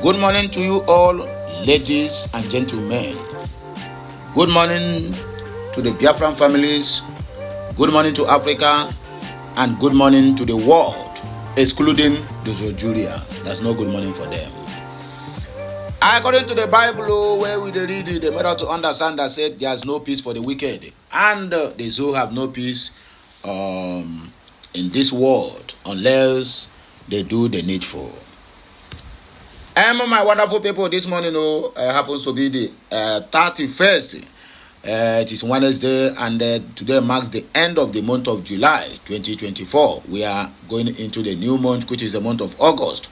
Good morning to you all, ladies and gentlemen. Good morning to the Biafran families. Good morning to Africa. And good morning to the world, excluding the Nigeria. There's no good morning for them. According to the Bible, where we read the matter to understand that said there's no peace for the wicked. And they so have no peace in this world unless they do the needful. My wonderful people, this morning happens to be the 31st. It is Wednesday, and today marks the end of the month of July 2024. We are going into the new month, which is the month of August.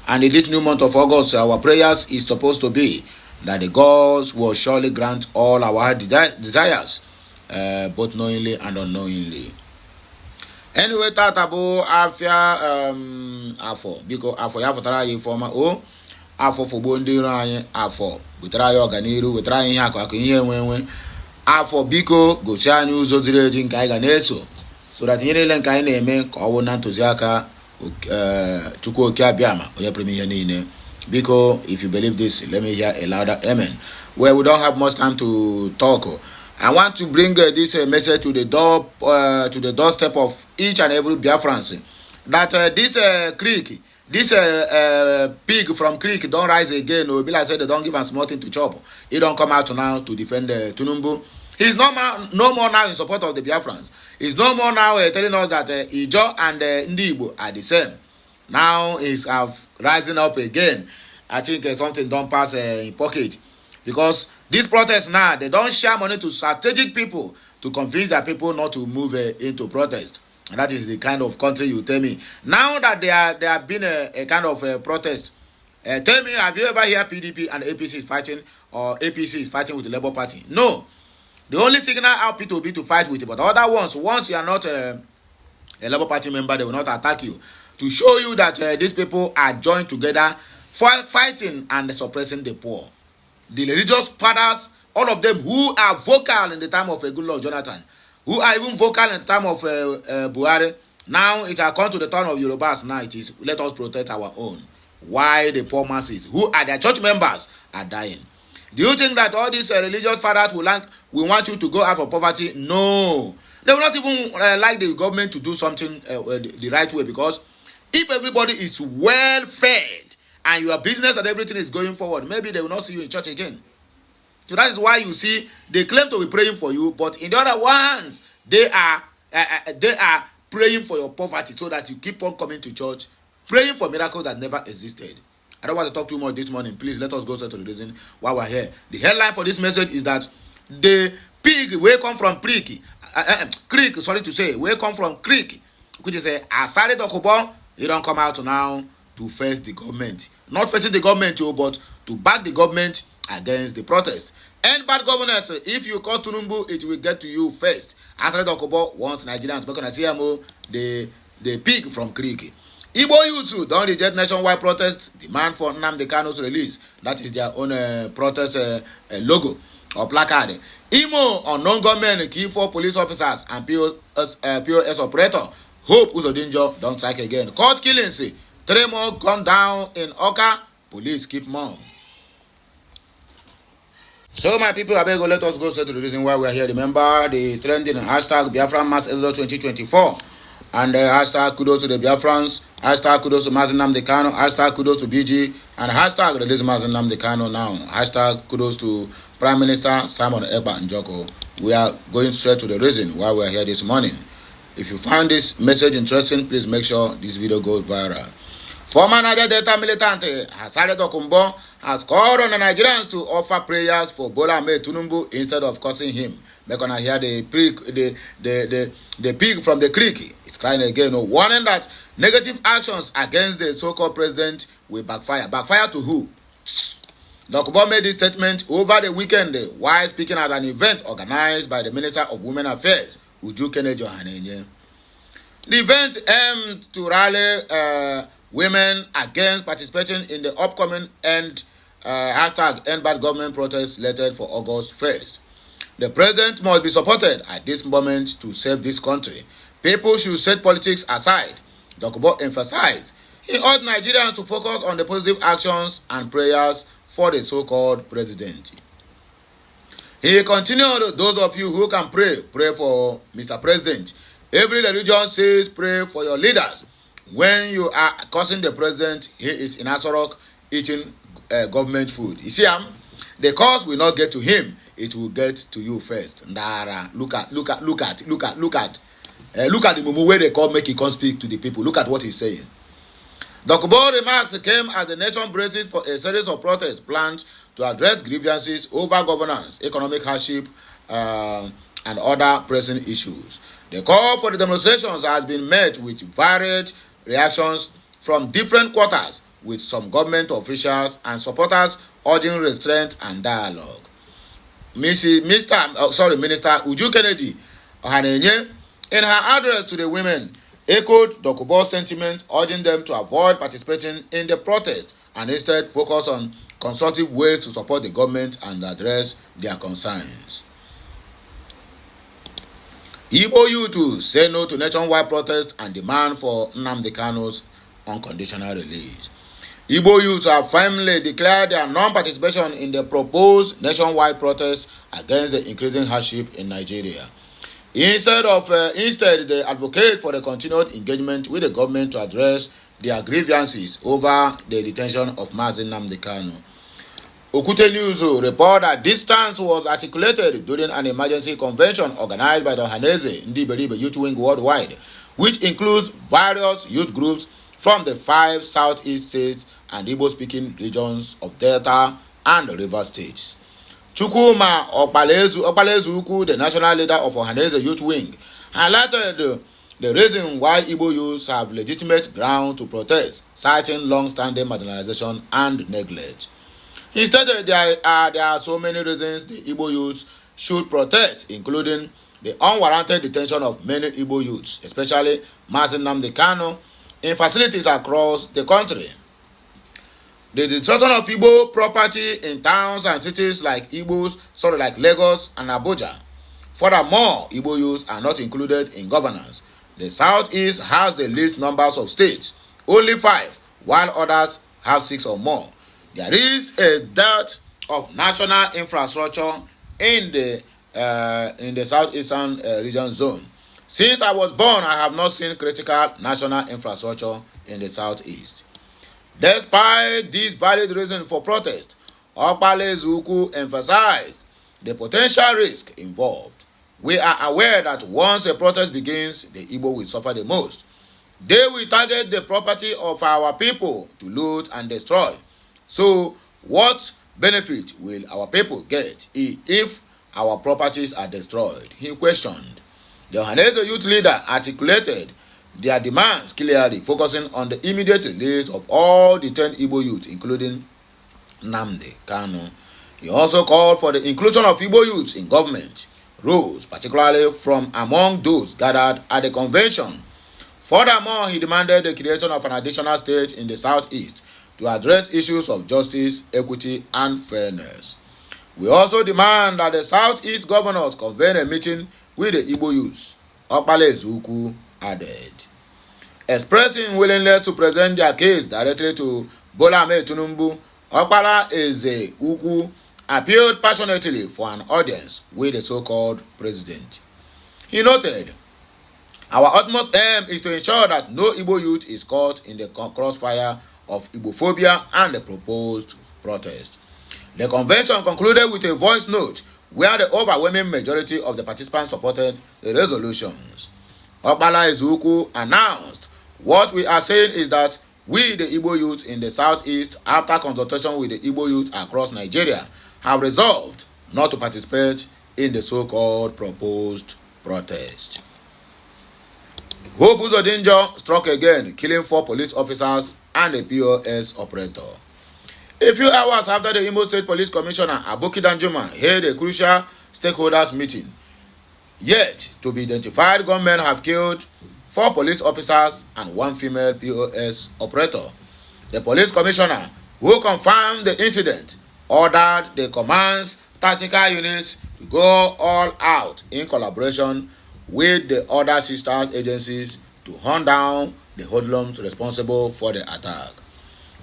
And in this new month of August, our prayers is supposed to be that the gods will surely grant all our desires, both knowingly and unknowingly. Anyway, tatabo afia afọ biko afọ ya fotara yi forma o afọ fogbo ndị iro anyị afọ wetara ya ọganiru wetara anyị ihe akụ ihe enwe afọ biko gosi anyị ụzọ ziri ezi nke anyị ga na-eso so that ihe niile nke anyị na-eme ka ọ bụ na ntụziaka Chukwu oke abịama onye pụrụ ihe niile. Biko, if you believe this, let me hear a louder amen. Well, we don't have much time to talk. I want to bring this message to the doorstep of each and every Biafran that this creek, this pig from creek don't rise again. Or be like said they don't give us nothing to chop. He don't come out now to defend Tunumbu. He's no more now in support of the Biafrans. He's no more now telling us that Ijo and Ndibo are the same. Now he's rising up again. I think something don't pass in pocket. Because these protests now, they don't share money to strategic people to convince their people not to move into protest. And that is the kind of country you tell me. Now that there have been a kind of protest, tell me, have you ever heard PDP and APC is fighting, or APC is fighting with the Labour Party? No. The only signal out people will be to fight with it. But other ones, once you are not a Labour Party member, they will not attack you. To show you that these people are joined together for fighting and suppressing the poor. The religious fathers, all of them who are vocal in the time of Goodluck Jonathan, who are even vocal in the time of Buhari, now it has come to the turn of Yorubas. Now it is, let us protect our own. Why the poor masses, who are their church members, are dying. Do you think that all these religious fathers will want you to go out of poverty? No. They will not even like the government to do something the right way, because if everybody is well fed, and your business and everything is going forward, maybe they will not see you in church again. So that is why you see they claim to be praying for you, but in the other ones, they are praying for your poverty so that you keep on coming to church, praying for miracles that never existed. I don't want to talk too much this morning. Please let us go straight to the reason why we're here. The headline for this message is that the pig will come from creek, will come from creek, which is a Asari Dokubo. He don't come out now to face the government. Not facing the government, but to back the government against the protest. End bad governance. If you cause Tunumbu, it will get to you first. Asari Dokubo wants Nigerians back on CMO, the pig from creek. Igbo youths don't reject nationwide protests, demand for Nnamdi Kanu's release. That is their own protest logo or placard. Imo, unknown government, key for police officers and POS operator. Hope Uzodinjo don't strike again. Court killings. 3 more gone down in Oka. Police keep mum. So my people, I beg you, let us go straight to the reason why we are here. Remember the trending hashtag Biafran Mass Exodus 2024. And hashtag kudos to the Biafrans. Hashtag kudos to Mazi Nnamdi Kanu. Hashtag kudos to BG. And hashtag release Mazi Nnamdi Kanu now. Hashtag kudos to Prime Minister Simon Ekpa Njoko. We are going straight to the reason why we are here this morning. If you find this message interesting, please make sure this video goes viral. Former Niger Delta militant Asari Dokubo has called on the Nigerians to offer prayers for Bola Ahmed Tinubu instead of cursing him. Make on hear the pig from the creek. It's crying again, warning that negative actions against the so-called president will backfire. Backfire to who? Dokubo made this statement over the weekend while speaking at an event organized by the Minister of Women Affairs, Uju Kenejo Hanenye. The event aimed to rally women against participating in the upcoming hashtag End Bad Government protest slated for August 1st. The president must be supported at this moment to save this country. People should set politics aside. Dokubo emphasized He urged Nigerians to focus on the positive actions and prayers for the so-called president. He continued, those of you who can pray, pray for Mr. President. Every religion says pray for your leaders. When you are cursing the president, he is in Asari eating government food. You see, the curse will not get to him. It will get to you first. Ndara, look at the mumu where they come make he come speak to the people. Look at what he's saying. Dokubo remarks came as the nation braces for a series of protests planned to address grievances over governance, economic hardship, and other pressing issues. The call for the demonstrations has been met with varied reactions from different quarters, with some government officials and supporters urging restraint and dialogue. Minister Uju Kennedy Ohanenye, in her address to the women, echoed Dokubo's sentiment, urging them to avoid participating in the protest and instead focus on constructive ways to support the government and address their concerns. Igbo youth say no to nationwide protest and demand for Nnamdi Kanu's unconditional release. Igbo youth have firmly declared their non-participation in the proposed nationwide protest against the increasing hardship in Nigeria. Instead, they advocate for the continued engagement with the government to address their grievances over the detention of Mazi Nnamdi Kanu. Okute News report that this stance was articulated during an emergency convention organized by the Ohaneze Ndiberibe Youth Wing worldwide, which includes various youth groups from the 5 southeast states and Igbo-speaking regions of Delta and River states. Chukwuma Okpalezu, the national leader of Ohaneze Youth Wing, highlighted the reason why Igbo youths have legitimate ground to protest, citing long-standing marginalization and neglect. He stated there are so many reasons the Igbo youths should protest, including the unwarranted detention of many Igbo youths, especially Mazi Nnamdi Kanu, in facilities across the country. The destruction of Igbo property in towns and cities like Lagos and Abuja. Furthermore, Igbo youths are not included in governance. The Southeast has the least numbers of states, only 5, while others have 6 or more. There is a dearth of national infrastructure in the southeastern region zone. Since I was born, I have not seen critical national infrastructure in the southeast. Despite these valid reasons for protest, Okpalezu emphasized the potential risk involved. We are aware that once a protest begins, the Igbo will suffer the most. They will target the property of our people to loot and destroy. So, what benefit will our people get if our properties are destroyed? He questioned. The Ohaneze youth leader articulated their demands clearly, focusing on the immediate release of all detained Igbo youth, including Nnamdi Kanu. He also called for the inclusion of Igbo youths in government roles, particularly from among those gathered at the convention. Furthermore, he demanded the creation of an additional state in the southeast to address issues of justice, equity, and fairness. We also demand that the Southeast governors convene a meeting with the Igbo youths, Okpalezu added. Expressing willingness to present their case directly to Bola Ahmed Tinubu, Okpalezu appealed passionately for an audience with the so-called president. He noted, "Our utmost aim is to ensure that no Igbo youth is caught in the crossfire of Igbophobia and the proposed protest." The convention concluded with a voice note where the overwhelming majority of the participants supported the resolutions. Okpalezu announced, "What we are saying is that we, the Igbo youth in the southeast, after consultation with the Igbo youth across Nigeria, have resolved not to participate in the so-called proposed protest." Hope Uzodinjo struck again, killing 4 police officers and a POS operator. A few hours after the Imo State Police Commissioner Aboki Danjuma held a crucial stakeholders meeting, yet to be identified gunmen have killed 4 police officers and 1 female POS operator. The police commissioner, who confirmed the incident, ordered the command's tactical units to go all out in collaboration with the other sister agencies to hunt down the hoodlums responsible for the attack.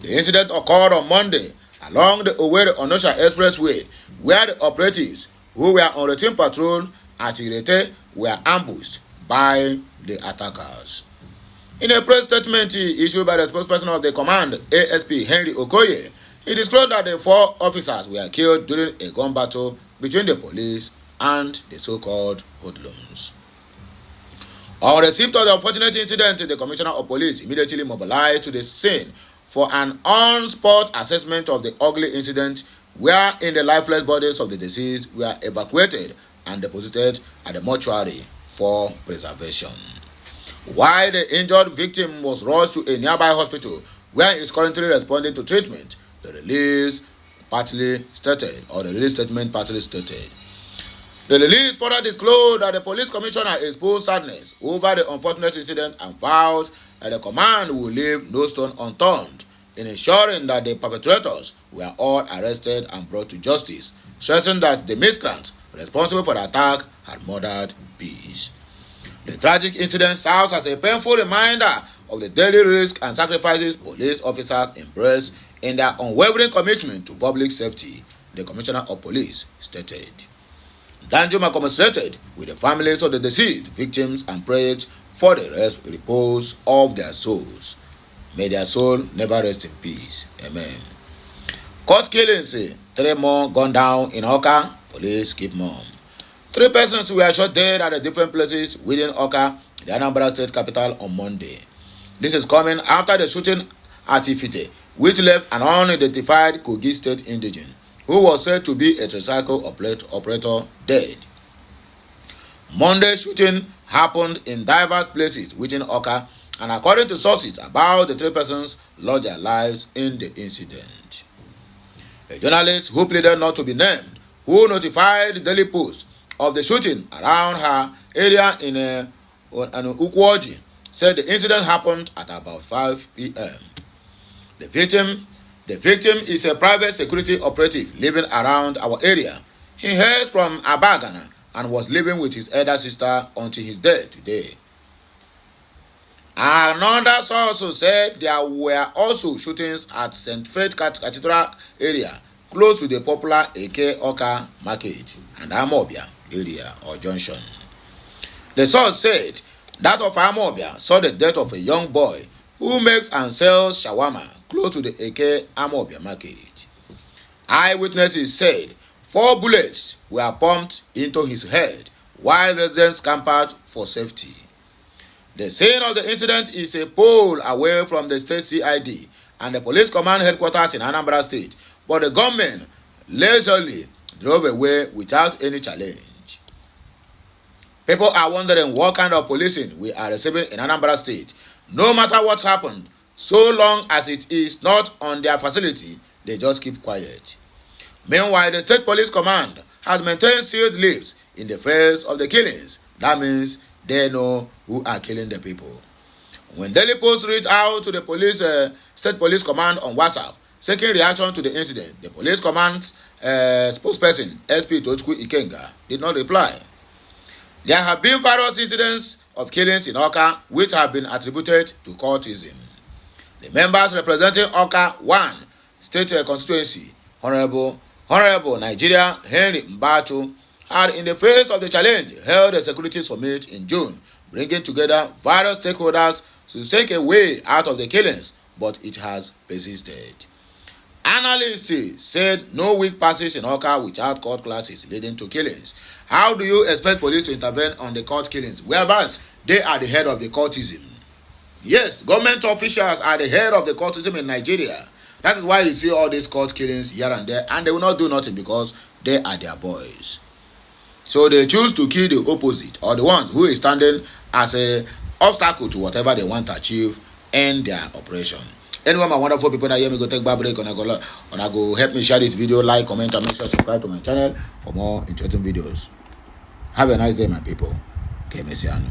The incident occurred on Monday along the Owerri-Onitsha Expressway, where the operatives who were on routine patrol at Irete were ambushed by the attackers. In a press statement issued by the spokesperson of the command, ASP Henry Okoye, he disclosed that the 4 officers were killed during a gun battle between the police and the so-called hoodlums. On receipt of the unfortunate incident, the Commissioner of Police immediately mobilized to the scene for an on-spot assessment of the ugly incident, wherein the lifeless bodies of the deceased were evacuated and deposited at the mortuary for preservation, while the injured victim was rushed to a nearby hospital where he is currently responding to treatment. The release statement partly stated. The release further disclosed that the police commissioner exposed sadness over the unfortunate incident and vowed that the command will leave no stone unturned in ensuring that the perpetrators were all arrested and brought to justice, stressing that the miscreants responsible for the attack had murdered peace. The tragic incident serves as a painful reminder of the daily risks and sacrifices police officers embrace in their unwavering commitment to public safety, the Commissioner of Police stated. Danjuma commiserated with the families of the deceased victims and prayed for the repose of their souls. May their soul never rest in peace. Amen. Court killings, 3 more gone down in Oka. Police keep mum. 3 persons were shot dead at different places within Oka, the Anambra State capital, on Monday. This is coming after the shooting at Ifite, which left an unidentified Kogi State indigene, who was said to be a tricycle operator, dead. Monday's shooting happened in diverse places within Oka, and according to sources, about the 3 persons lost their lives in the incident. A journalist who pleaded not to be named, who notified the Daily Post of the shooting around her area in Ukwoji, said the incident happened at about 5 p.m. The victim is a private security operative living around our area. He hails from Abagana and was living with his elder sister until his death today. Another source said there were also shootings at St. Faith Cathedral area, close to the popular Eke Oka Market and Amobia area or junction. The source said that of Amobia saw the death of a young boy who makes and sells shawarma close to the Eke Amobia Market. Eyewitnesses said 4 bullets were pumped into his head while residents scampered for safety. The scene of the incident is a pole away from the state CID and the police command headquarters in Anambra State, but the gunmen leisurely drove away without any challenge. People are wondering what kind of policing we are receiving in Anambra State. No matter what happened, so long as it is not on their facility, they just keep quiet. Meanwhile, the state police command has maintained sealed lips in the face of the killings. That means they know who are killing the people. When Daily Post reached out to the state police command on WhatsApp, seeking reaction to the incident, the police command spokesperson, SP Tochukwu Ikenga, did not reply. There have been various incidents of killings in Oka which have been attributed to cultism. The members representing Oka 1 State Constituency, Honorable Nigeria Henry Mbacho, had, in the face of the challenge, held a security summit in June, bringing together various stakeholders to take a way out of the killings, but it has persisted. Analysts said no week passes in Oka without court clashes leading to killings. How do you expect police to intervene on the court killings? Whereas they are the head of the courtism. Yes, government officials are the head of the courtism in Nigeria. That is why you see all these court killings here and there, and they will not do nothing because they are their boys. So they choose to kill the opposite, or the ones who is standing as an obstacle to whatever they want to achieve in their operation. Anyway, my wonderful people that hear me, go take a break and I go help me share this video, like, comment, and make sure to subscribe to my channel for more interesting videos. Have a nice day, my people. Kemesiano.